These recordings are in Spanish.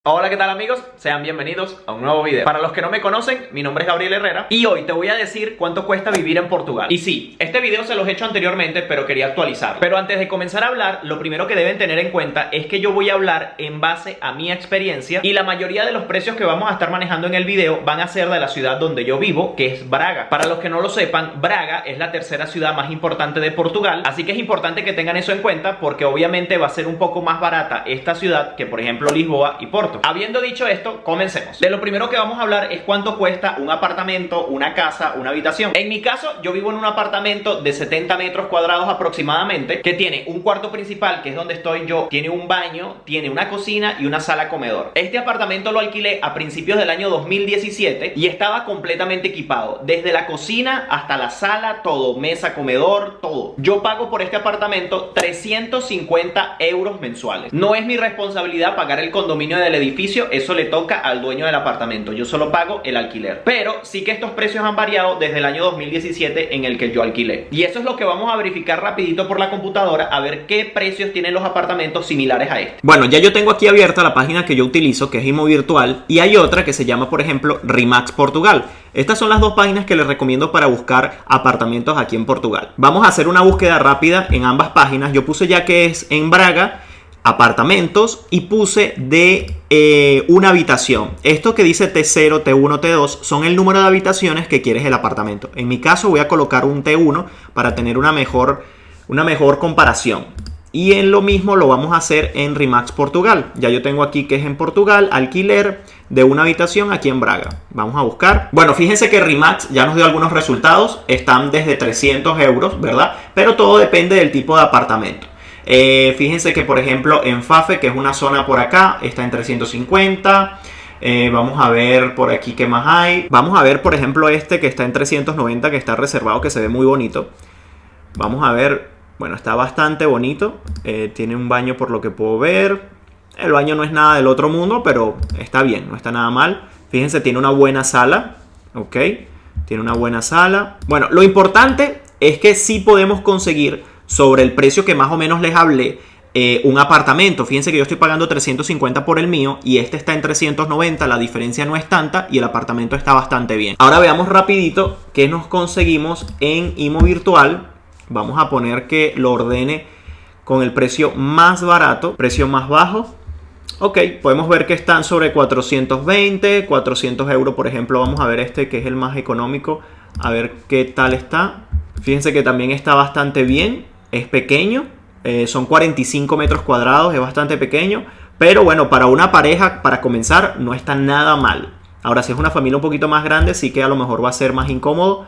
Hola, ¿qué tal amigos? Sean bienvenidos a un nuevo video. Para los que no me conocen, mi nombre es Gabriel Herrera y hoy te voy a decir cuánto cuesta vivir en Portugal. Y sí, este video se los he hecho anteriormente, pero quería actualizarlo. Pero antes de comenzar a hablar, lo primero que deben tener en cuenta es que yo voy a hablar en base a mi experiencia y la mayoría de los precios que vamos a estar manejando en el video van a ser de la ciudad donde yo vivo, que es Braga. Para los que no lo sepan, Braga es la tercera ciudad más importante de Portugal, así que es importante que tengan eso en cuenta porque obviamente va a ser un poco más barata esta ciudad que por ejemplo Lisboa y Porto. Habiendo dicho esto, comencemos. De lo primero que vamos a hablar es cuánto cuesta un apartamento, una casa, una habitación. En mi caso, yo vivo en un apartamento de 70 metros cuadrados aproximadamente, que tiene un cuarto principal, que es donde estoy yo, tiene un baño, tiene una cocina y una sala comedor. Este apartamento lo alquilé a principios del año 2017 y estaba completamente equipado, desde la cocina hasta la sala, todo, mesa, comedor, todo. Yo pago por este apartamento 350 euros mensuales. No es mi responsabilidad pagar el condominio del edificio, eso le toca al dueño del apartamento, yo solo pago el alquiler. Pero sí que estos precios han variado desde el año 2017 en el que yo alquilé. Y eso es lo que vamos a verificar rapidito por la computadora, a ver qué precios tienen los apartamentos similares a este. Bueno, ya yo tengo aquí abierta la página que yo utilizo, que es ImoVirtual, y hay otra que se llama, por ejemplo, Remax Portugal. Estas son las dos páginas que les recomiendo para buscar apartamentos aquí en Portugal. Vamos a hacer una búsqueda rápida en ambas páginas. Yo puse ya que es en Braga, apartamentos, y puse de una habitación. Esto que dice T0, T1, T2 son el número de habitaciones que quieres el apartamento. En mi caso voy a colocar un T1 para tener una mejor comparación. Y en lo mismo lo vamos a hacer en Remax Portugal. Ya yo tengo aquí que es en Portugal, alquiler de una habitación aquí en Braga. Vamos a buscar. Bueno, fíjense que Remax ya nos dio algunos resultados. Están desde 300 euros, ¿verdad? Pero todo depende del tipo de apartamento. Fíjense que por ejemplo en Fafe, que es una zona por acá, está en 350. Vamos a ver por aquí qué más hay. Vamos a ver por ejemplo este que está en 390, que está reservado, que se ve muy bonito. Vamos a ver, bueno, está bastante bonito. Tiene un baño por lo que puedo ver. El baño no es nada del otro mundo, pero está bien, no está nada mal. Fíjense, tiene una buena sala. Ok, tiene una buena sala. Bueno, lo importante es que sí podemos conseguir, sobre el precio que más o menos les hablé, un apartamento. Fíjense que yo estoy pagando 350 por el mío y este está en 390, la diferencia no es tanta y el apartamento está bastante bien. Ahora veamos rapidito qué nos conseguimos en ImoVirtual. Vamos a poner que lo ordene con el precio más barato, precio más bajo. Ok, podemos ver que están sobre 420, 400 euros por ejemplo. Vamos a ver este que es el más económico, a ver qué tal está. Fíjense que también está bastante bien. Es pequeño, son 45 metros cuadrados, es bastante pequeño. Pero bueno, para una pareja, para comenzar, no está nada mal. Ahora, si es una familia un poquito más grande, sí que a lo mejor va a ser más incómodo.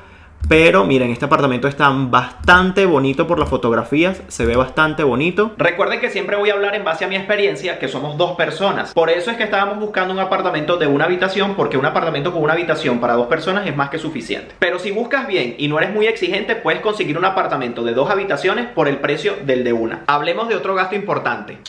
Pero miren, este apartamento está bastante bonito por las fotografías, se ve bastante bonito. Recuerden que siempre voy a hablar en base a mi experiencia, que somos dos personas. Por eso es que estábamos buscando un apartamento de una habitación, porque un apartamento con una habitación para dos personas es más que suficiente. Pero si buscas bien y no eres muy exigente, puedes conseguir un apartamento de dos habitaciones por el precio del de una. Hablemos de otro gasto importante: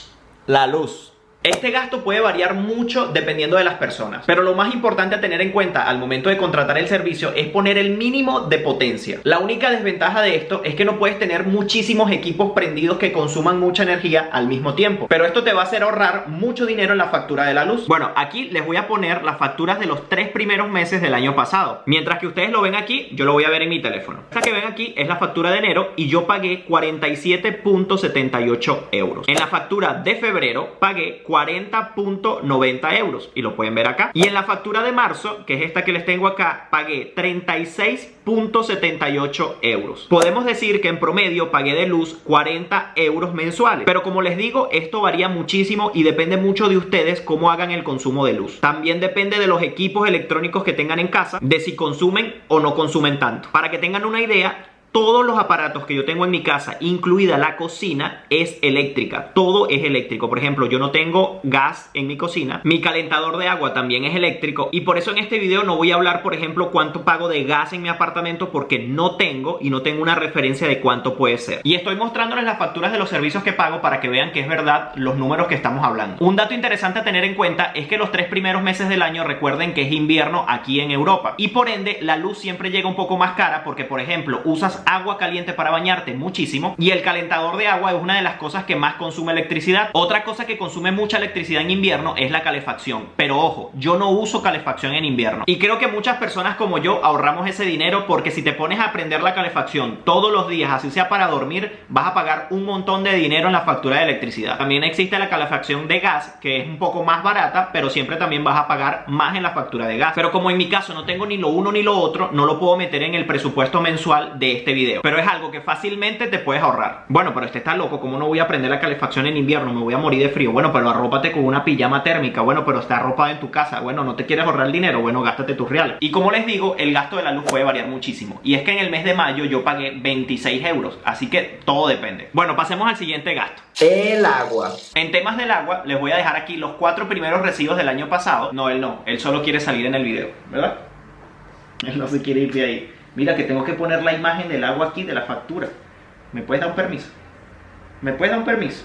la luz. Este gasto puede variar mucho dependiendo de las personas, pero lo más importante a tener en cuenta al momento de contratar el servicio es poner el mínimo de potencia. La única desventaja de esto es que no puedes tener muchísimos equipos prendidos que consuman mucha energía al mismo tiempo, pero esto te va a hacer ahorrar mucho dinero en la factura de la luz. Bueno, aquí les voy a poner las facturas de los 3 primeros meses del año pasado. Mientras que ustedes lo ven aquí, yo lo voy a ver en mi teléfono. Esta que ven aquí es la factura de enero y yo pagué 47.78 euros. En la factura de febrero pagué 40.90 euros y lo pueden ver acá. Y en la factura de marzo, que es esta que les tengo acá, pagué 36.78 euros. Podemos decir que en promedio pagué de luz 40 euros mensuales. Pero como les digo, esto varía muchísimo y depende mucho de ustedes cómo hagan el consumo de luz. También depende de los equipos electrónicos que tengan en casa, de si consumen o no consumen tanto. Para que tengan una idea, todos los aparatos que yo tengo en mi casa, incluida la cocina, es eléctrica. Todo es eléctrico. Por ejemplo, yo no tengo gas en mi cocina. Mi calentador de agua también es eléctrico. Y por eso en este video no voy a hablar, por ejemplo, cuánto pago de gas en mi apartamento, porque no tengo y no tengo una referencia de cuánto puede ser. Y estoy mostrándoles las facturas de los servicios que pago para que vean que es verdad los números que estamos hablando. Un dato interesante a tener en cuenta es que los 3 primeros meses del año, recuerden que es invierno aquí en Europa. Y por ende, la luz siempre llega un poco más cara porque, por ejemplo, usas agua caliente para bañarte? Muchísimo. Y el calentador de agua es una de las cosas que más consume electricidad. Otra cosa que consume mucha electricidad en invierno es la calefacción. Pero ojo, yo no uso calefacción en invierno. Y creo que muchas personas como yo ahorramos ese dinero, porque si te pones a prender la calefacción todos los días, así sea para dormir, vas a pagar un montón de dinero en la factura de electricidad. También existe la calefacción de gas, que es un poco más barata, pero siempre también vas a pagar más en la factura de gas. Pero como en mi caso no tengo ni lo uno ni lo otro, no lo puedo meter en el presupuesto mensual de este video. Pero es algo que fácilmente te puedes ahorrar. Bueno, pero este está loco, ¿cómo no voy a prender la calefacción en invierno? Me voy a morir de frío. Bueno, pero arrópate con una pijama térmica. Bueno, pero está arropada en tu casa. Bueno, ¿no te quieres ahorrar el dinero? Bueno, gástate tus reales. Y como les digo, el gasto de la luz puede variar muchísimo. Y es que en el mes de mayo yo pagué 26 euros. Así que todo depende. Bueno, pasemos al siguiente gasto. El agua. En temas del agua, les voy a dejar aquí los 4 primeros recibos del año pasado. No, él solo quiere salir en el video, ¿verdad? Él no se quiere ir de ahí. Mira que tengo que poner la imagen del agua aquí, de la factura. ¿Me puedes dar un permiso? ¿Me puedes dar un permiso?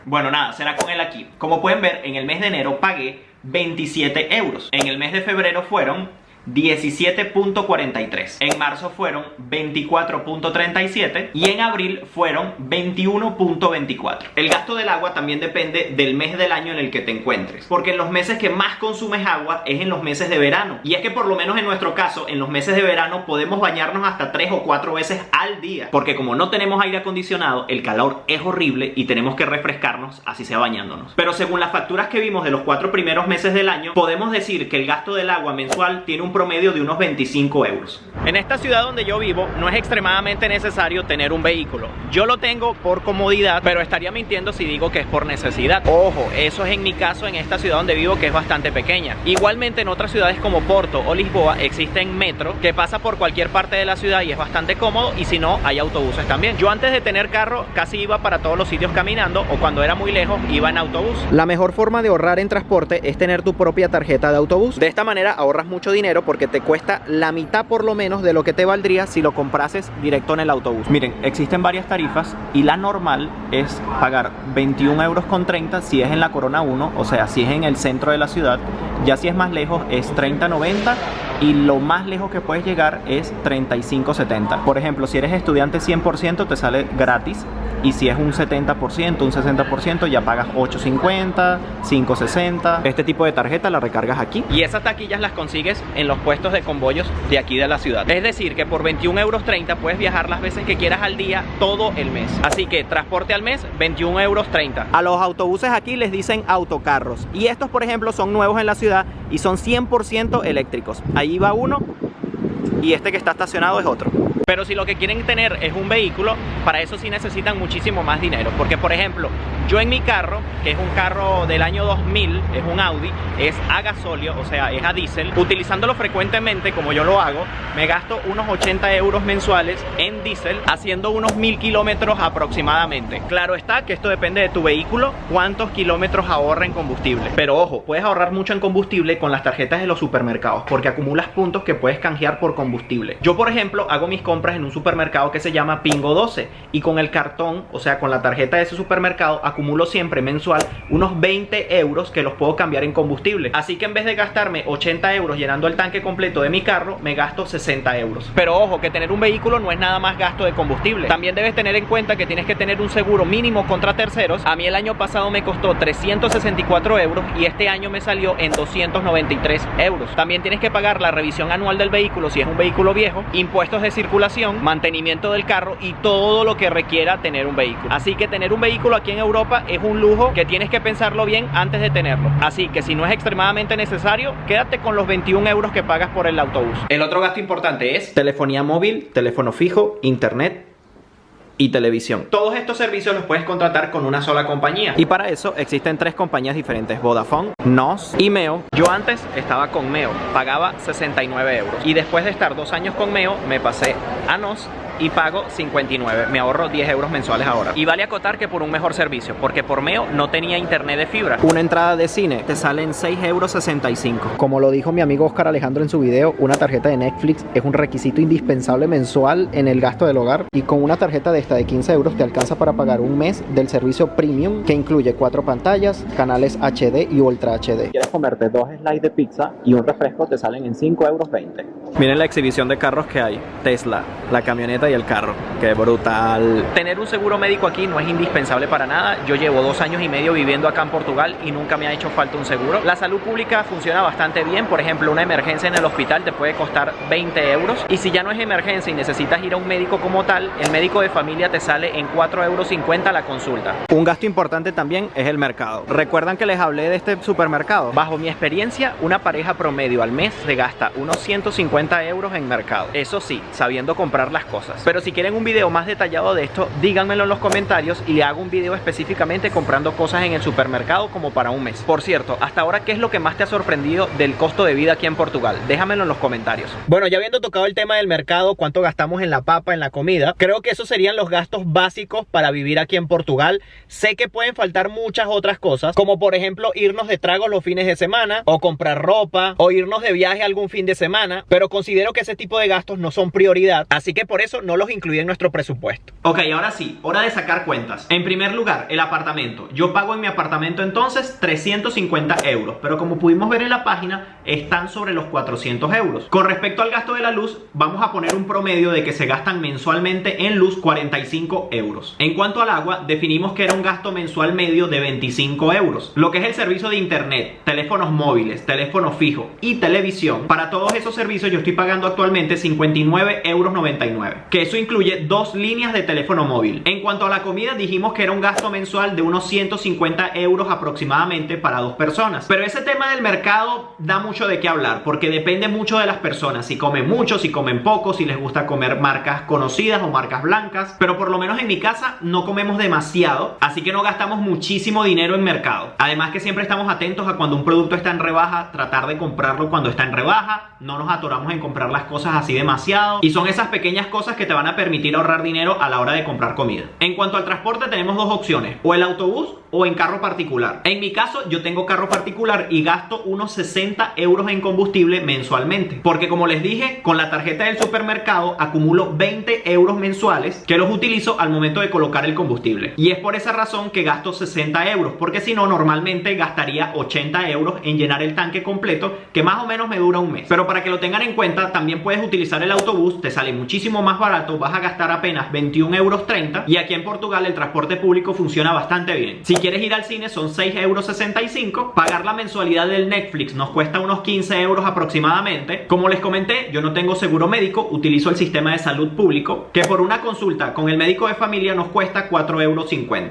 Bueno, nada, será con él aquí. Como pueden ver, en el mes de enero pagué 27 euros. En el mes de febrero fueron 17.43. En marzo fueron 24.37 y en abril fueron 21.24. El gasto del agua también depende del mes del año en el que te encuentres, porque en los meses que más consumes agua es en los meses de verano. Y es que por lo menos en nuestro caso, en los meses de verano podemos bañarnos hasta 3 o 4 veces al día, porque como no tenemos aire acondicionado, el calor es horrible y tenemos que refrescarnos, así sea bañándonos. Pero según las facturas que vimos de los 4 primeros meses del año, podemos decir que el gasto del agua mensual tiene un promedio de unos 25 euros. En esta ciudad donde yo vivo no es extremadamente necesario tener un vehículo. Yo lo tengo por comodidad, pero estaría mintiendo si digo que es por necesidad. Ojo, eso es en mi caso en esta ciudad donde vivo, que es bastante pequeña. Igualmente en otras ciudades como Porto o Lisboa existen metro que pasa por cualquier parte de la ciudad y es bastante cómodo, y si no, hay autobuses también. Yo antes de tener carro casi iba para todos los sitios caminando, o cuando era muy lejos iba en autobús. La mejor forma de ahorrar en transporte es tener tu propia tarjeta de autobús. De esta manera ahorras mucho dinero porque te cuesta la mitad por lo menos de lo que te valdría si lo comprases directo en el autobús. Miren, existen varias tarifas y la normal es pagar 21,30 euros si es en la Corona 1, o sea, si es en el centro de la ciudad. Ya si es más lejos es 30,90 y lo más lejos que puedes llegar es 35,70. Por ejemplo, si eres estudiante 100% te sale gratis, y si es un 70%, un 60%, ya pagas 8,50, 5,60. Este tipo de tarjeta la recargas aquí y esas taquillas las consigues en los puestos de convoyos de aquí de la ciudad. Es decir, que por 21,30 euros puedes viajar las veces que quieras al día todo el mes. Así que transporte al mes, 21,30 euros. A los autobuses aquí les dicen autocarros, y estos, por ejemplo, son nuevos en la ciudad y son 100% eléctricos. Ahí va uno y este que está estacionado es otro. Pero si lo que quieren tener es un vehículo, para eso sí necesitan muchísimo más dinero. Porque, por ejemplo, yo en mi carro, que es un carro del año 2000, es un Audi, es a gasóleo, o sea, es a diésel. Utilizándolo frecuentemente, como yo lo hago, me gasto unos 80 euros mensuales en diésel, haciendo unos 1000 kilómetros aproximadamente. Claro está que esto depende de tu vehículo, cuántos kilómetros ahorra en combustible. Pero ojo, puedes ahorrar mucho en combustible con las tarjetas de los supermercados, porque acumulas puntos que puedes canjear por combustible. Yo, por ejemplo, hago mis compras en un supermercado que se llama Pingo 12, y con el cartón, o sea, con la tarjeta de ese supermercado, acumulo siempre mensual unos 20 euros que los puedo cambiar en combustible. Así que en vez de gastarme 80 euros llenando el tanque completo de mi carro, me gasto 60 euros. Pero ojo, que tener un vehículo no es nada más gasto de combustible. También debes tener en cuenta que tienes que tener un seguro mínimo contra terceros. A mí el año pasado me costó 364 euros y este año me salió en 293 euros. También tienes que pagar la revisión anual del vehículo si es un vehículo viejo, impuestos de circulación, mantenimiento del carro y todo lo que requiera tener un vehículo. Así que tener un vehículo aquí en Europa es un lujo que tienes que pensarlo bien antes de tenerlo. Así que si no es extremadamente necesario, quédate con los 21 euros que pagas por el autobús. El otro gasto importante es telefonía móvil, teléfono fijo, internet y televisión. Todos estos servicios los puedes contratar con una sola compañía, y para eso existen 3 compañías diferentes: Vodafone, NOS y Meo. Yo antes estaba con Meo, pagaba 69 euros, y después de estar 2 años con Meo me pasé a NOS y pago 59, me ahorro 10 euros mensuales ahora. Y vale acotar que por un mejor servicio, porque por Meo no tenía internet de fibra. Una entrada de cine te sale en 6,65 euros. Como lo dijo mi amigo Oscar Alejandro en su video, una tarjeta de Netflix es un requisito indispensable mensual en el gasto del hogar, y con una tarjeta de esta de 15 euros te alcanza para pagar un mes del servicio premium, que incluye 4 pantallas, canales HD y Ultra HD. ¿Quieres comerte 2 slices de pizza y un refresco? Te salen en 5,20 euros. Miren la exhibición de carros que hay. Tesla, la camioneta bicicleta y el carro. ¡Qué brutal! Tener un seguro médico aquí no es indispensable para nada. Yo llevo 2 años y medio viviendo acá en Portugal y nunca me ha hecho falta un seguro. La salud pública funciona bastante bien. Por ejemplo, una emergencia en el hospital te puede costar 20 euros. Y si ya no es emergencia y necesitas ir a un médico como tal, el médico de familia te sale en 4,50 € la consulta. Un gasto importante también es el mercado. ¿Recuerdan que les hablé de este supermercado? Bajo mi experiencia, una pareja promedio al mes se gasta unos 150 euros en mercado. Eso sí, sabiendo comprar las cosas. Pero si quieren un video más detallado de esto, díganmelo en los comentarios y le hago un video específicamente comprando cosas en el supermercado como para un mes. Por cierto, hasta ahora, ¿qué es lo que más te ha sorprendido del costo de vida aquí en Portugal? Déjamelo en los comentarios. Bueno, ya habiendo tocado el tema del mercado, cuánto gastamos en la papa, en la comida, creo que esos serían los gastos básicos para vivir aquí en Portugal. Sé que pueden faltar muchas otras cosas, como por ejemplo irnos de tragos los fines de semana, o comprar ropa, o irnos de viaje algún fin de semana, pero considero que ese tipo de gastos no son prioridad, así que por eso no los incluí en nuestro presupuesto. Ok, ahora sí, hora de sacar cuentas. En primer lugar, el apartamento. Yo pago en mi apartamento entonces 350 euros, pero como pudimos ver en la página, están sobre los 400 euros. Con respecto al gasto de la luz, vamos a poner un promedio de que se gastan mensualmente en luz 45 euros. En cuanto al agua, definimos que era un gasto mensual medio de 25 euros. Lo que es el servicio de internet, teléfonos móviles, teléfono fijo y televisión, para todos esos servicios yo estoy pagando actualmente 59,99 euros, que eso incluye 2 líneas de teléfono móvil. En cuanto a la comida, dijimos que era un gasto mensual de unos 150 euros aproximadamente para 2 personas. Pero ese tema del mercado da mucho de qué hablar, porque depende mucho de las personas, si comen mucho, si comen poco, si les gusta comer marcas conocidas o marcas blancas. Pero por lo menos en mi casa no comemos demasiado, así que no gastamos muchísimo dinero en mercado. Además que siempre estamos atentos a cuando un producto está en rebaja, tratar de comprarlo cuando está en rebaja, no nos atoramos en comprar las cosas así demasiado, y son esas pequeñas cosas que te van a permitir ahorrar dinero a la hora de comprar comida. En cuanto al transporte, tenemos 2 opciones, o el autobús o en carro particular. En mi caso, yo tengo carro particular y gasto unos 60 euros en combustible mensualmente, porque como les dije, con la tarjeta del supermercado acumulo 20 euros mensuales que los utilizo al momento de colocar el combustible, y es por esa razón que gasto 60 euros, porque si no, normalmente gastaría 80 euros en llenar el tanque completo, que más o menos me dura un mes. Pero para que lo tengan en cuenta, también puedes utilizar el autobús, te sale muchísimo más barato, vas a gastar apenas 21,30 euros, y aquí en Portugal el transporte público funciona bastante bien. Si quieres ir al cine son 6,65 euros, pagar la mensualidad del Netflix nos cuesta unos 15 euros aproximadamente. Como les comenté, yo no tengo seguro médico, utilizo el sistema de salud público, que por una consulta con el médico de familia nos cuesta 4,50 euros,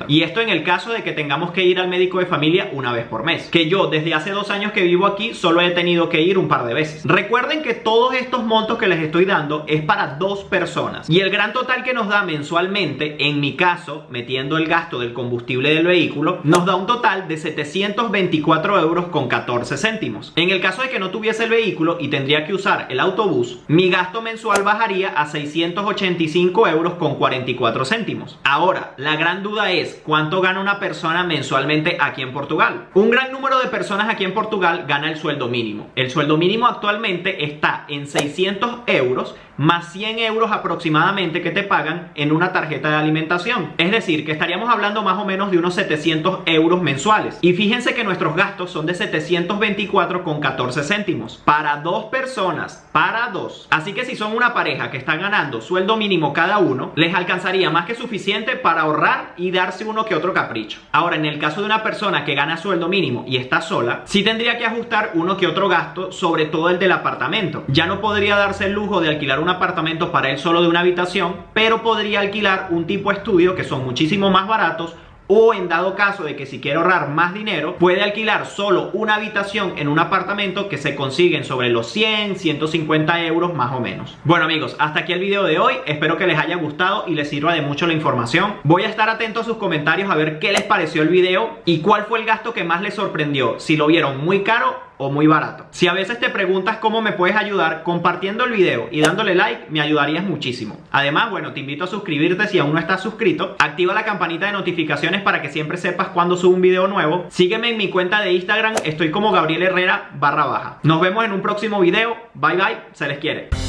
y esto en el caso de que tengamos que ir al médico de familia una vez por mes, que yo desde hace 2 años que vivo aquí solo he tenido que ir un par de veces. Recuerden que todos estos montos que les estoy dando es para 2 personas, y el gran total que nos da mensualmente, en mi caso, metiendo el gasto del combustible del vehículo, nos da un total de 724 euros con 14 céntimos. En el caso de que no tuviese el vehículo y tendría que usar el autobús, mi gasto mensual bajaría a 685 euros con 44 céntimos. Ahora, la gran duda es, ¿cuánto gana una persona mensualmente aquí en Portugal? Un gran número de personas aquí en Portugal gana el sueldo mínimo. El sueldo mínimo actualmente está en 600 euros más 100 euros aproximadamente que te pagan en una tarjeta de alimentación. Es decir, que estaríamos hablando más o menos de unos 700 euros mensuales. Y fíjense que nuestros gastos son de 724,14 céntimos para 2 personas, para 2. Así que si son una pareja que están ganando sueldo mínimo cada uno, les alcanzaría más que suficiente para ahorrar y darse uno que otro capricho. Ahora, en el caso de una persona que gana sueldo mínimo y está sola, sí tendría que ajustar uno que otro gasto, sobre todo el del apartamento. Ya no podría darse el lujo de alquilar un apartamento para él solo de una habitación, pero podría alquilar un tipo estudio, que son muchísimo más baratos, o en dado caso de que si quiere ahorrar más dinero, puede alquilar solo una habitación en un apartamento que se consiguen sobre los 100, 150 euros más o menos. Bueno amigos, hasta aquí el video de hoy, espero que les haya gustado y les sirva de mucho la información. Voy a estar atento a sus comentarios a ver qué les pareció el video y cuál fue el gasto que más les sorprendió, si lo vieron muy caro o muy barato. Si a veces te preguntas cómo me puedes ayudar, compartiendo el video y dándole like me ayudarías muchísimo. Además, bueno, te invito a suscribirte si aún no estás suscrito, activa la campanita de notificaciones para que siempre sepas cuando subo un video nuevo, sígueme en mi cuenta de Instagram, estoy como Gabriel Herrera _. Nos vemos en un próximo video, bye bye, se les quiere.